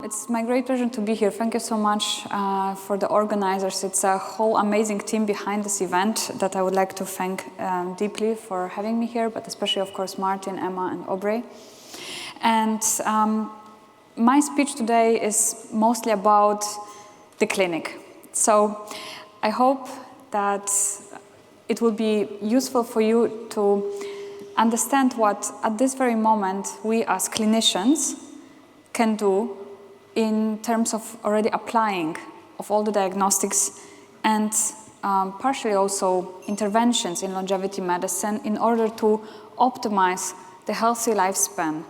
It's my great pleasure to be here. Thank you so much for the organizers. It's a whole amazing team behind this event that I would like to thank deeply for having me here, but especially, of course, Martin, Emma, and Aubrey. And my speech today is mostly about the clinic. So I hope that it will be useful for you to understand what, at this very moment, we as clinicians can do in terms of already applying of all the diagnostics and partially also interventions in longevity medicine in order to optimize the healthy lifespan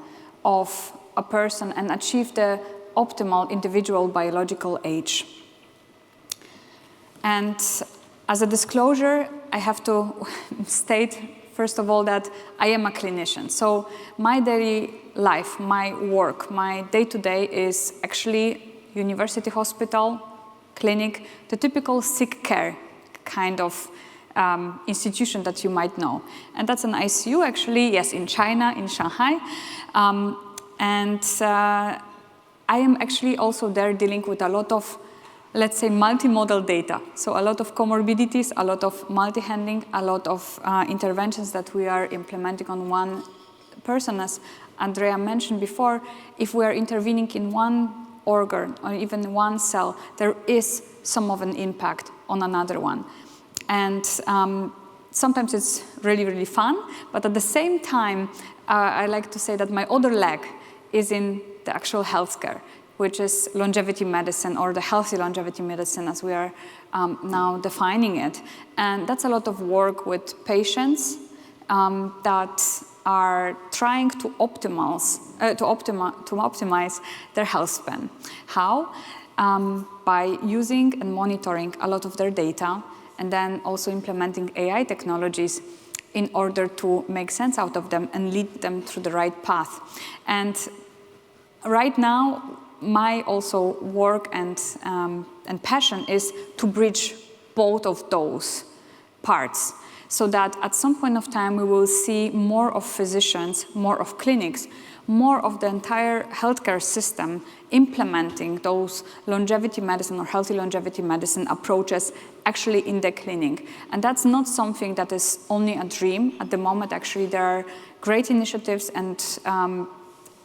of a person and achieve the optimal individual biological age. And as a disclosure, I have to state, first of all, that I am a clinician. So my daily life, my work, my day-to-day is actually university hospital, clinic, the typical sick care kind of institution that you might know. And that's an ICU, actually, yes, in China, in Shanghai. I am actually also there dealing with a lot of, let's say, multimodal data. So a lot of comorbidities, a lot of multi-handling, a lot of interventions that we are implementing on one person. As Andrea mentioned before, if we are intervening in one organ or even one cell, there is some of an impact on another one. And sometimes it's really, really fun, but at the same time, I like to say that my other leg is in the actual healthcare, which is longevity medicine, or the healthy longevity medicine as we are now defining it. And that's a lot of work with patients that are trying to optimize their health span. How? By using and monitoring a lot of their data, and then also implementing AI technologies in order to make sense out of them and lead them through the right path. And right now, my also work and passion is to bridge both of those parts, so that at some point of time we will see more of physicians, more of clinics, more of the entire healthcare system implementing those longevity medicine or healthy longevity medicine approaches actually in the clinic. And that's not something that is only a dream. At the moment, actually, there are great initiatives and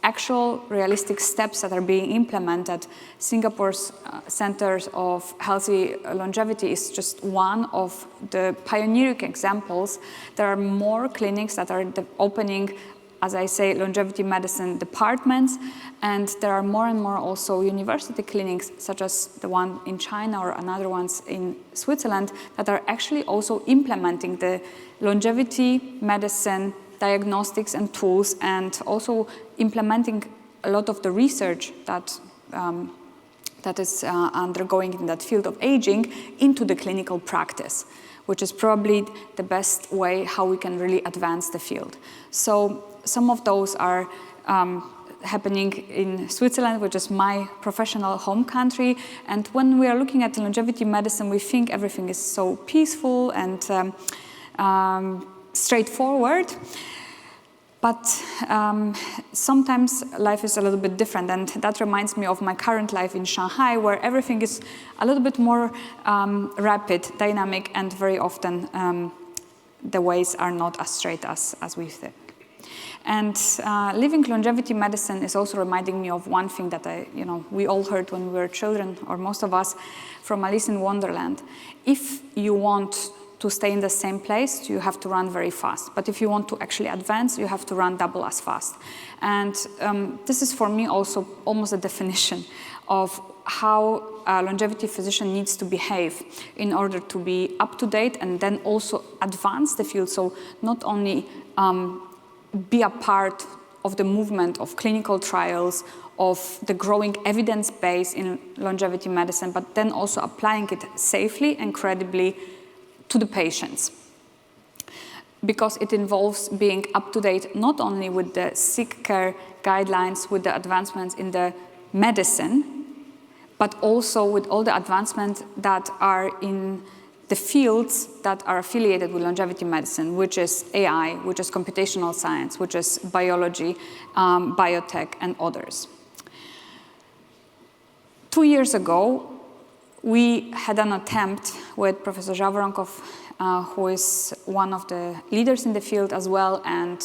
actual realistic steps that are being implemented. Singapore's Centers of Healthy Longevity is just one of the pioneering examples. There are more clinics that are opening, as I say, longevity medicine departments, and there are more and more also university clinics, such as the one in China or another ones in Switzerland, that are actually also implementing the longevity medicine diagnostics and tools, and also implementing a lot of the research that is undergoing in that field of aging into the clinical practice, which is probably the best way how we can really advance the field. So some of those are happening in Switzerland, which is my professional home country. And when we are looking at longevity medicine, we think everything is so peaceful and straightforward. But sometimes life is a little bit different, and that reminds me of my current life in Shanghai, where everything is a little bit more rapid, dynamic, and very often the ways are not as straight as we think. And living longevity medicine is also reminding me of one thing that we all heard when we were children, or most of us, from Alice in Wonderland. If you want to stay in the same place, you have to run very fast. But if you want to actually advance, you have to run double as fast. And this is for me also almost a definition of how a longevity physician needs to behave in order to be up to date and then also advance the field. So not only be a part of the movement of clinical trials, of the growing evidence base in longevity medicine, but then also applying it safely and credibly to the patients, because it involves being up to date not only with the sick care guidelines, with the advancements in the medicine, but also with all the advancements that are in the fields that are affiliated with longevity medicine, which is AI, which is computational science, which is biology, biotech, and others. 2 years ago, we had an attempt with Professor Zhavoronkov, who is one of the leaders in the field as well, and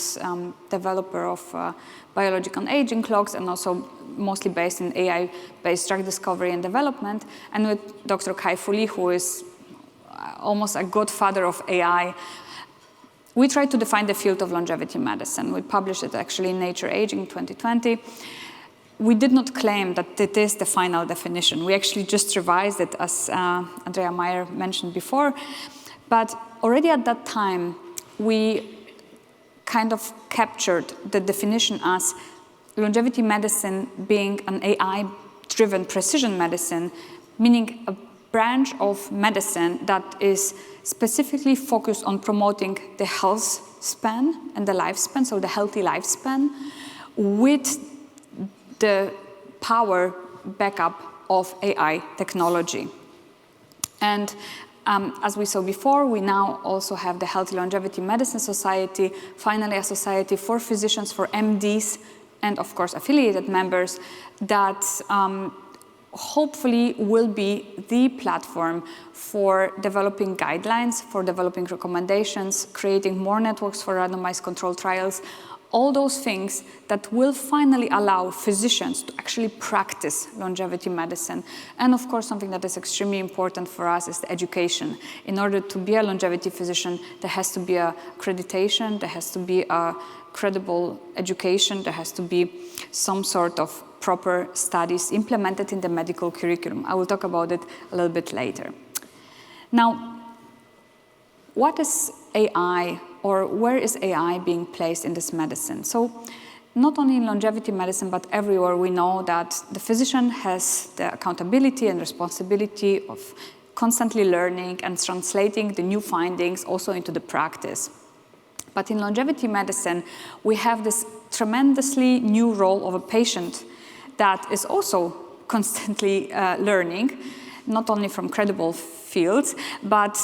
developer of biological aging clocks, and also mostly based in AI-based drug discovery and development, and with Dr. Kai-Fu Lee, who is almost a godfather of AI. We tried to define the field of longevity medicine. We published it actually in Nature Aging in 2020. We did not claim that it is the final definition. We actually just revised it, as Andrea Meyer mentioned before. But already at that time, we kind of captured the definition as longevity medicine being an AI-driven precision medicine, meaning a branch of medicine that is specifically focused on promoting the health span and the lifespan, so the healthy lifespan, with the power backup of AI technology. And as we saw before, we now also have the Healthy Longevity Medicine Society, finally a society for physicians, for MDs, and of course affiliated members, that hopefully will be the platform for developing guidelines, for developing recommendations, creating more networks for randomized controlled trials, all those things that will finally allow physicians to actually practice longevity medicine. And of course, something that is extremely important for us is the education. In order to be a longevity physician, there has to be accreditation, there has to be a credible education, there has to be some sort of proper studies implemented in the medical curriculum. I will talk about it a little bit later. Now, what is AI, or where is AI being placed in this medicine? So not only in longevity medicine, but everywhere we know that the physician has the accountability and responsibility of constantly learning and translating the new findings also into the practice. But in longevity medicine, we have this tremendously new role of a patient that is also constantly learning, not only from credible fields, but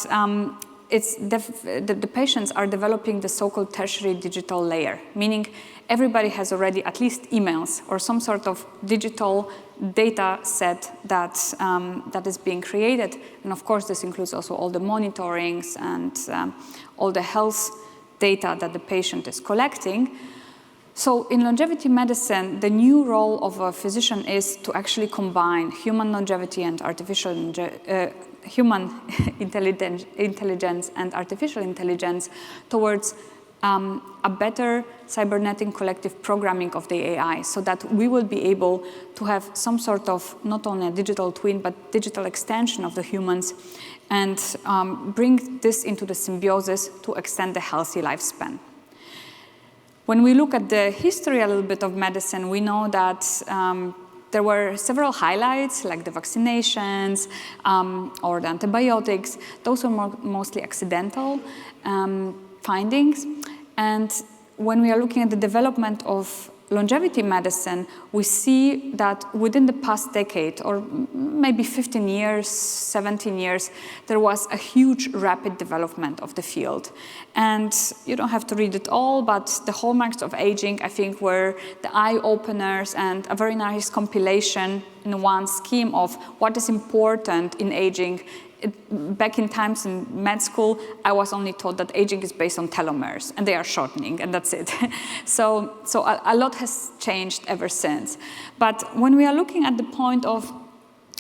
the patients are developing the so-called tertiary digital layer, meaning everybody has already at least emails or some sort of digital data set that is being created. And of course, this includes also all the monitorings and all the health data that the patient is collecting. So in longevity medicine, the new role of a physician is to actually combine human longevity and human intelligence and artificial intelligence towards a better cybernetic collective programming of the AI, so that we will be able to have some sort of not only a digital twin, but digital extension of the humans, and bring this into the symbiosis to extend the healthy lifespan. When we look at the history a little bit of medicine, we know that there were several highlights, like the vaccinations or the antibiotics. Those were mostly accidental findings. And when we are looking at the development of longevity medicine, we see that within the past decade, or maybe 15 years, 17 years, there was a huge rapid development of the field. And you don't have to read it all, but the hallmarks of aging, I think, were the eye-openers and a very nice compilation in one scheme of what is important in aging. Back in times in med school, I was only taught that aging is based on telomeres, and they are shortening, and that's it. So a lot has changed ever since. But when we are looking at the point of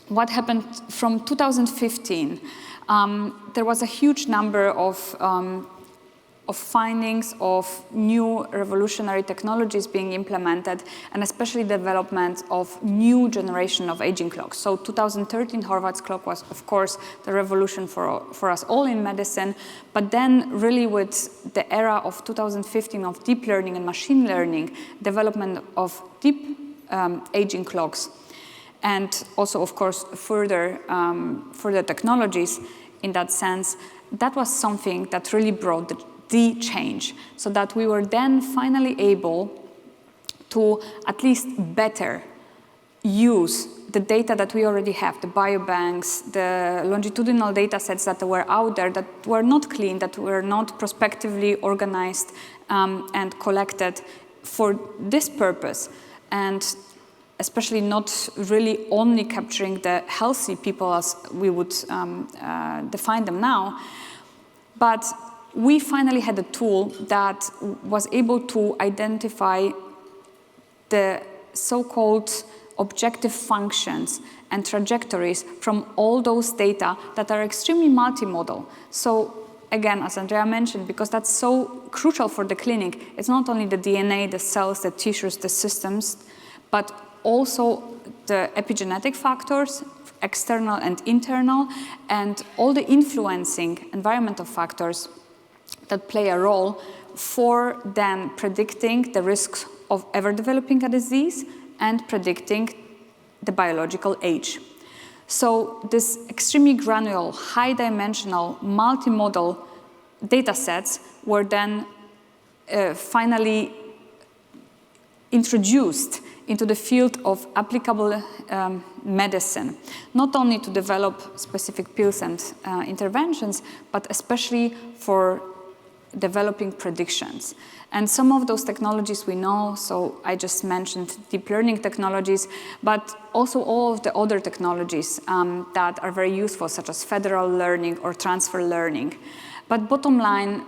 what happened from 2015, there was a huge number of findings of new revolutionary technologies being implemented, and especially development of new generation of aging clocks. So 2013 Horvath's clock was, of course, the revolution for us all in medicine, but then really with the era of 2015 of deep learning and machine learning, development of deep aging clocks, and also, of course, further technologies in that sense, that was something that really brought the change, so that we were then finally able to at least better use the data that we already have, the biobanks, the longitudinal data sets that were out there that were not clean, that were not prospectively organized and collected for this purpose. And especially not really only capturing the healthy people as we would define them now, but we finally had a tool that was able to identify the so-called objective functions and trajectories from all those data that are extremely multimodal. So again, as Andrea mentioned, because that's so crucial for the clinic, it's not only the DNA, the cells, the tissues, the systems, but also the epigenetic factors, external and internal, and all the influencing environmental factors that play a role for then predicting the risks of ever developing a disease and predicting the biological age. So this extremely granular, high-dimensional, multimodal data sets were then finally introduced into the field of applicable medicine, not only to develop specific pills and interventions, but especially for developing predictions. And some of those technologies we know, so I just mentioned deep learning technologies, but also all of the other technologies that are very useful, such as federal learning or transfer learning. But bottom line,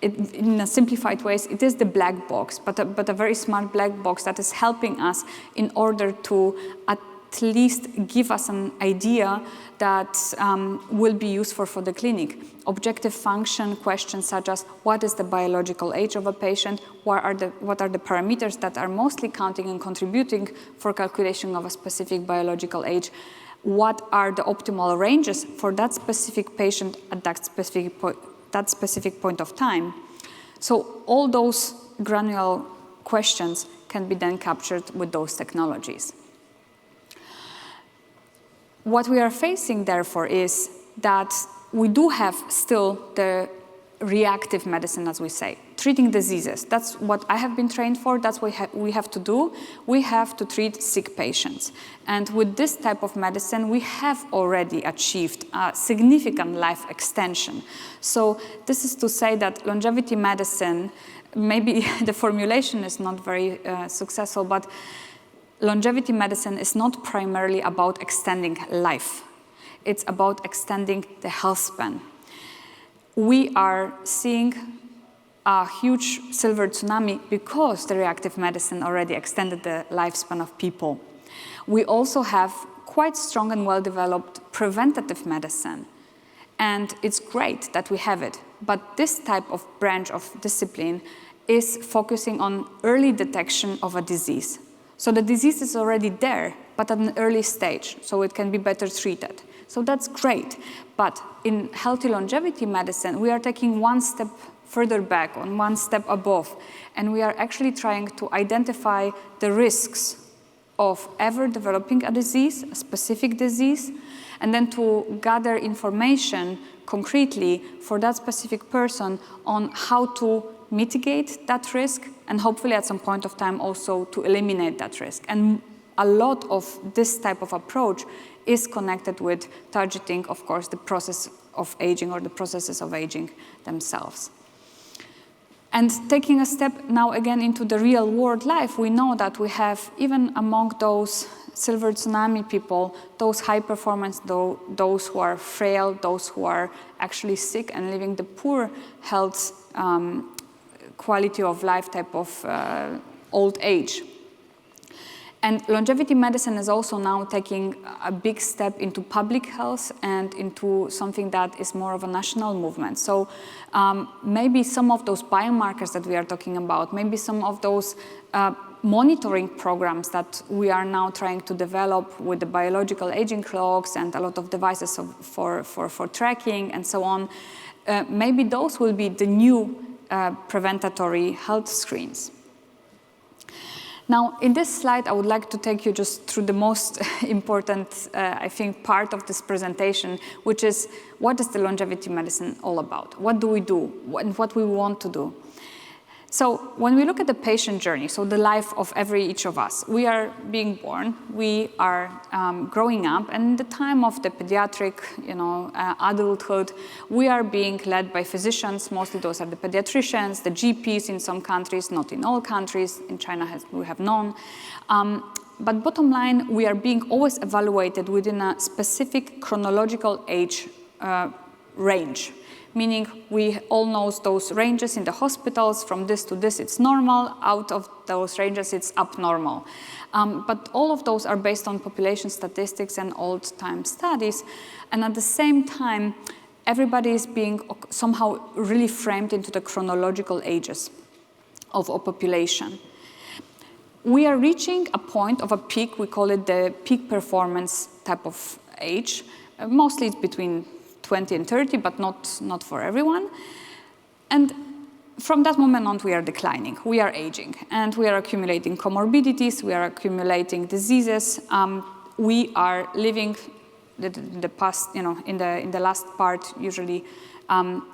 in a simplified ways, it is the black box, but a very smart black box that is helping us in order to at least give us an idea that will be useful for the clinic. Objective function questions such as what is the biological age of a patient, what are the parameters that are mostly counting and contributing for calculation of a specific biological age, what are the optimal ranges for that specific patient at that specific point of time. So all those granular questions can be then captured with those technologies. What we are facing, therefore, is that we do have still the reactive medicine, as we say, treating diseases. That's what I have been trained for. That's what we have to do. We have to treat sick patients. And with this type of medicine, we have already achieved a significant life extension. So this is to say that longevity medicine, maybe the formulation is not very successful, but longevity medicine is not primarily about extending life. It's about extending the health span. We are seeing a huge silver tsunami because the reactive medicine already extended the lifespan of people. We also have quite strong and well-developed preventative medicine. And it's great that we have it. But this type of branch of discipline is focusing on early detection of a disease. So the disease is already there, but at an early stage, so it can be better treated. So that's great. But in healthy longevity medicine, we are taking one step further back, on one step above, and we are actually trying to identify the risks of ever developing a disease, a specific disease, and then to gather information concretely for that specific person on how to mitigate that risk, and hopefully at some point of time also to eliminate that risk. And a lot of this type of approach is connected with targeting, of course, the process of aging or the processes of aging themselves. And taking a step now again into the real world life, we know that we have, even among those silver tsunami people, those high performance, those who are frail, those who are actually sick and living the poor health quality of life type of old age. And longevity medicine is also now taking a big step into public health and into something that is more of a national movement. So maybe some of those biomarkers that we are talking about, maybe some of those monitoring programs that we are now trying to develop with the biological aging clocks and a lot of devices for tracking and so on, maybe those will be the new preventatory health screens. Now, in this slide, I would like to take you just through the most important, I think, part of this presentation, which is what is the longevity medicine all about? What do we do? And what we want to do? So when we look at the patient journey, so the life of each of us, we are being born, we are growing up, and in the time of the pediatric, adulthood, we are being led by physicians. Mostly those are the pediatricians, the GPs in some countries, not in all countries. In China, we have none. But bottom line, we are being always evaluated within a specific chronological age range, meaning we all know those ranges in the hospitals, from this to this it's normal, out of those ranges it's abnormal. But all of those are based on population statistics and old-time studies, and at the same time, everybody is being somehow really framed into the chronological ages of a population. We are reaching a point of a peak, we call it the peak performance type of age. Mostly it's between 20 and 30, but not for everyone. And from that moment on, we are declining, we are aging, and we are accumulating comorbidities, we are accumulating diseases. We are living the past, in the last part, usually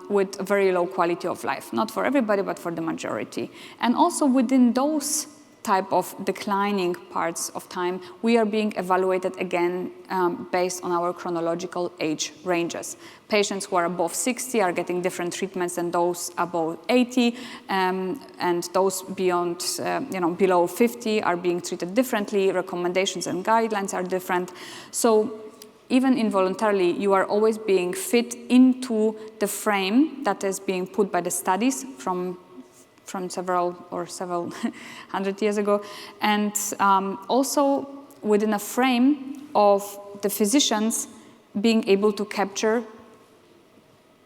with a very low quality of life. Not for everybody, but for the majority. And also within those type of declining parts of time, we are being evaluated again based on our chronological age ranges. Patients who are above 60 are getting different treatments than those above 80, and those beyond, below 50 are being treated differently. Recommendations and guidelines are different. So even involuntarily, you are always being fit into the frame that is being put by the studies from several hundred years ago, and also within a frame of the physicians being able to capture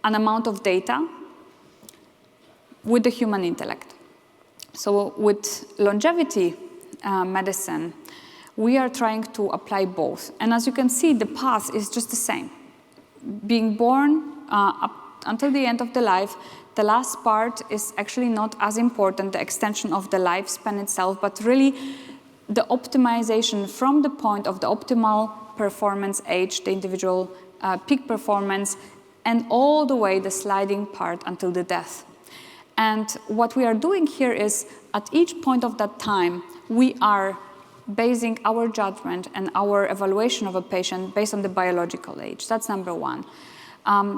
an amount of data with the human intellect. So with longevity medicine, we are trying to apply both. And as you can see, the path is just the same. Being born up until the end of the life, the last part is actually not as important, the extension of the lifespan itself, but really the optimization from the point of the optimal performance age, the individual peak performance, and all the way the sliding part until the death. And what we are doing here is, at each point of that time, we are basing our judgment and our evaluation of a patient based on the biological age. That's number one.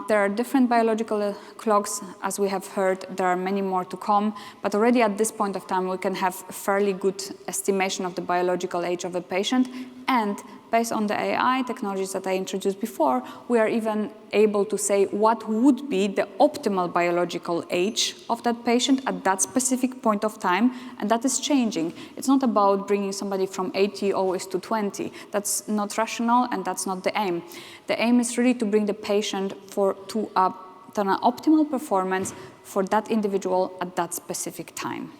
There are different biological clocks, as we have heard. There are many more to come, but already at this point of time, we can have a fairly good estimation of the biological age of a patient, and based on the AI technologies that I introduced before, we are even able to say what would be the optimal biological age of that patient at that specific point of time, and that is changing. It's not about bringing somebody from 80 always to 20. That's not rational, and that's not the aim. The aim is really to bring the patient to an optimal performance for that individual at that specific time.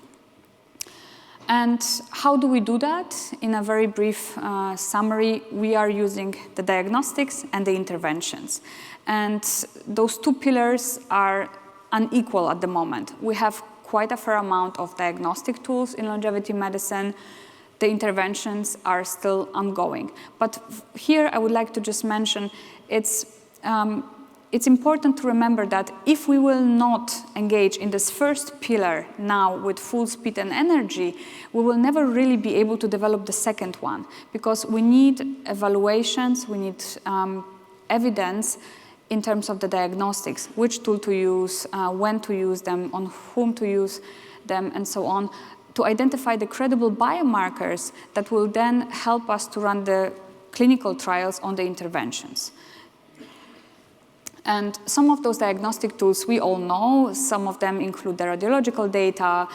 And how do we do that? In a very brief summary, we are using the diagnostics and the interventions. And those two pillars are unequal at the moment. We have quite a fair amount of diagnostic tools in longevity medicine. The interventions are still ongoing. But here I would like to just mention it's important to remember that if we will not engage in this first pillar now with full speed and energy, we will never really be able to develop the second one, because we need evaluations, we need evidence in terms of the diagnostics, which tool to use, when to use them, on whom to use them, and so on, to identify the credible biomarkers that will then help us to run the clinical trials on the interventions. And some of those diagnostic tools we all know. Some of them include the radiological data,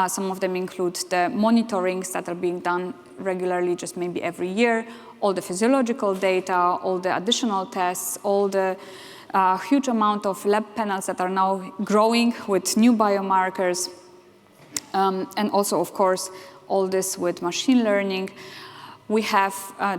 some of them include the monitorings that are being done regularly, just maybe every year, all the physiological data, all the additional tests, all the huge amount of lab panels that are now growing with new biomarkers, and also, of course, all this with machine learning. We have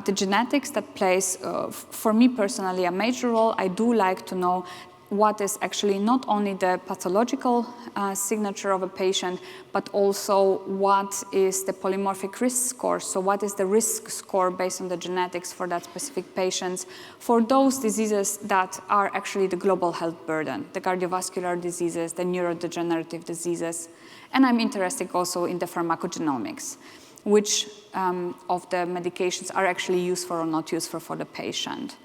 the genetics that plays, for me personally, a major role. I do like to know what is actually not only the pathological signature of a patient, but also what is the polymorphic risk score. So what is the risk score based on the genetics for that specific patient, for those diseases that are actually the global health burden, the cardiovascular diseases, the neurodegenerative diseases. And I'm interested also in the pharmacogenomics, which of the medications are actually useful or not useful for the patient.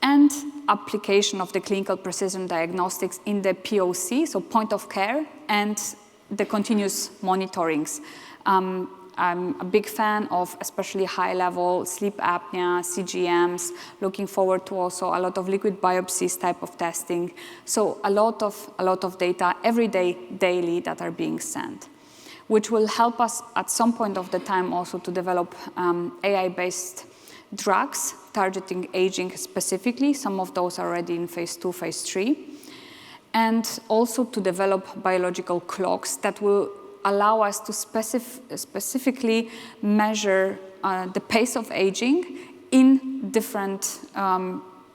And application of the clinical precision diagnostics in the POC, so point of care, and the continuous monitorings. I'm a big fan of especially high-level sleep apnea, CGMs, looking forward to also a lot of liquid biopsies type of testing. So a lot of data every day, daily, that are being sent, which will help us at some point of the time also to develop AI-based drugs targeting aging specifically. Some of those are already in phase 2, phase 3. And also to develop biological clocks that will allow us to specifically measure the pace of aging in different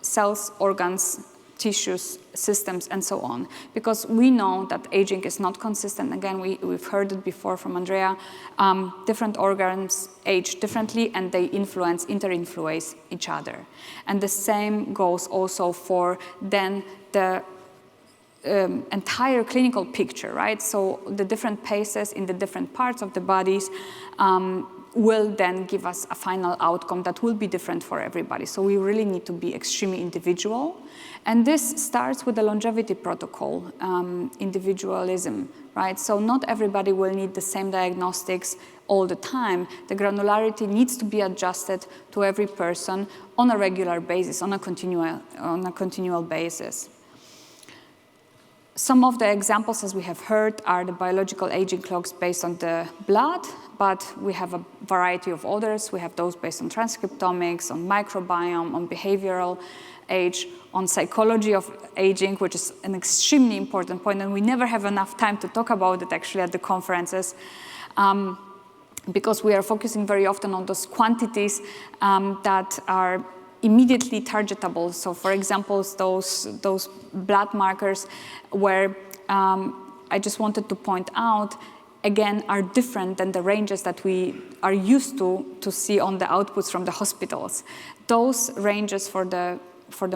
cells, organs, tissues, systems, and so on. Because we know that aging is not consistent. Again, we've heard it before from Andrea. Different organs age differently, and they interinfluence each other. And the same goes also for then the entire clinical picture, right? So the different paces in the different parts of the bodies will then give us a final outcome that will be different for everybody. So we really need to be extremely individual. And this starts with the longevity protocol, individualism, right? So not everybody will need the same diagnostics all the time. The granularity needs to be adjusted to every person on a regular basis, on a continual basis. Some of the examples, as we have heard, are the biological aging clocks based on the blood, but we have a variety of others. We have those based on transcriptomics, on microbiome, on behavioral age, on psychology of aging, which is an extremely important point, and we never have enough time to talk about it actually at the conferences, because we are focusing very often on those quantities that are immediately targetable. So for example, those blood markers where I just wanted to point out, again, are different than the ranges that we are used to see on the outputs from the hospitals. Those ranges for the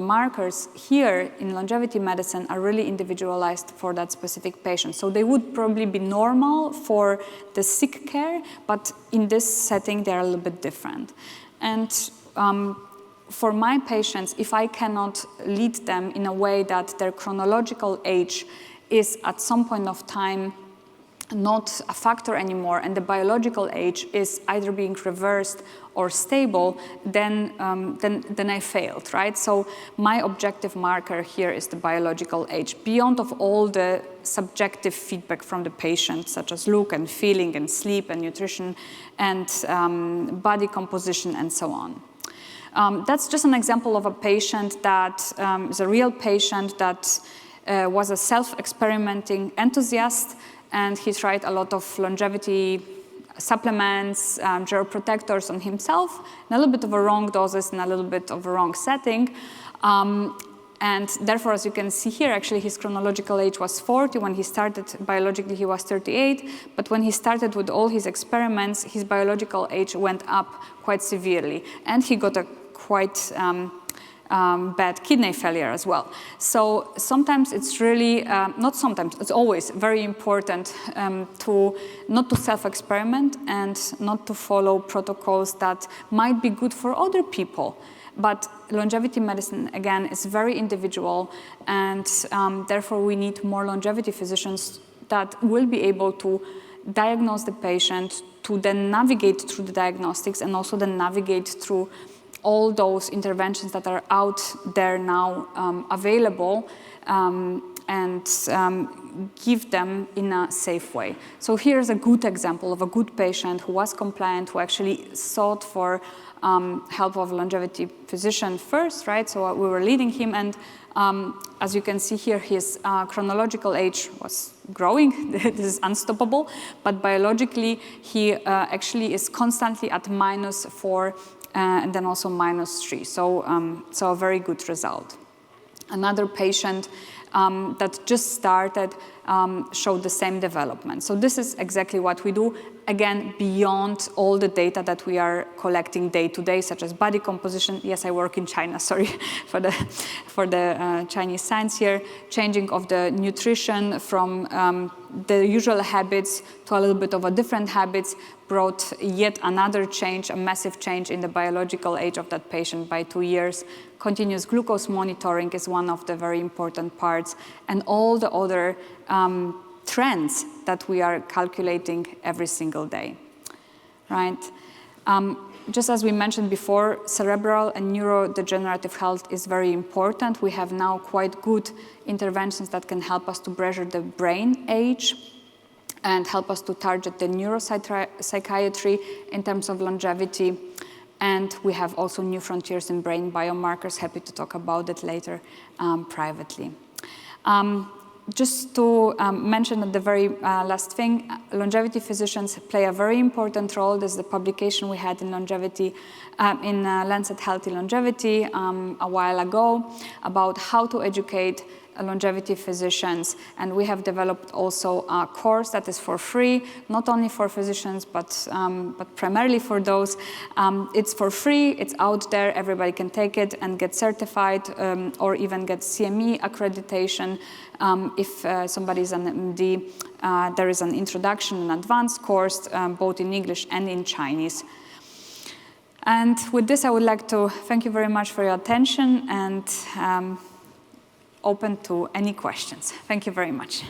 markers here in longevity medicine are really individualized for that specific patient. So they would probably be normal for the sick care, but in this setting, they're a little bit different. And for my patients, if I cannot lead them in a way that their chronological age is at some point of time not a factor anymore, and the biological age is either being reversed or stable, then I failed, right? So my objective marker here is the biological age, beyond of all the subjective feedback from the patient, such as look and feeling and sleep and nutrition and body composition and so on. That's just an example of a patient that is a real patient that was a self-experimenting enthusiast, and he tried a lot of longevity supplements, geroprotectors on himself, in a little bit of a wrong doses and a little bit of a wrong setting. And therefore, as you can see here, actually his chronological age was 40. When he started biologically, he was 38. But when he started with all his experiments, his biological age went up quite severely. And he got a quite bad kidney failure as well. So sometimes it's really, not sometimes, it's always very important not to self-experiment and not to follow protocols that might be good for other people. But longevity medicine, again, is very individual, and therefore we need more longevity physicians that will be able to diagnose the patient, to then navigate through the diagnostics, and also then navigate through all those interventions that are out there now available, and give them in a safe way. So here's a good example of a good patient who was compliant, who actually sought for help of a longevity physician first, right? So we were leading him, and as you can see here, his chronological age was growing. This is unstoppable, but biologically, he actually is constantly at -4 and then also -3. So, so a very good result. Another patient that just started showed the same development. So this is exactly what we do, again, beyond all the data that we are collecting day to day, such as body composition. Yes, I work in China, sorry for the Chinese science here. Changing of the nutrition from the usual habits to a little bit of a different habits brought yet another change, a massive change in the biological age of that patient by 2 years. Continuous glucose monitoring is one of the very important parts, and all the other trends that we are calculating every single day. right? Just as we mentioned before, cerebral and neurodegenerative health is very important. We have now quite good interventions that can help us to measure the brain age and help us to target the neuropsychiatry in terms of longevity. And we have also new frontiers in brain biomarkers. Happy to talk about it later privately. Just to mention at the very last thing, longevity physicians play a very important role. This is the publication we had in longevity, in Lancet Healthy Longevity a while ago about how to educate longevity physicians. And we have developed also a course that is for free, not only for physicians, but primarily for those. It's for free, it's out there, everybody can take it and get certified or even get CME accreditation. If somebody is an MD, there is an introduction and advanced course, both in English and in Chinese. And with this, I would like to thank you very much for your attention and open to any questions. Thank you very much.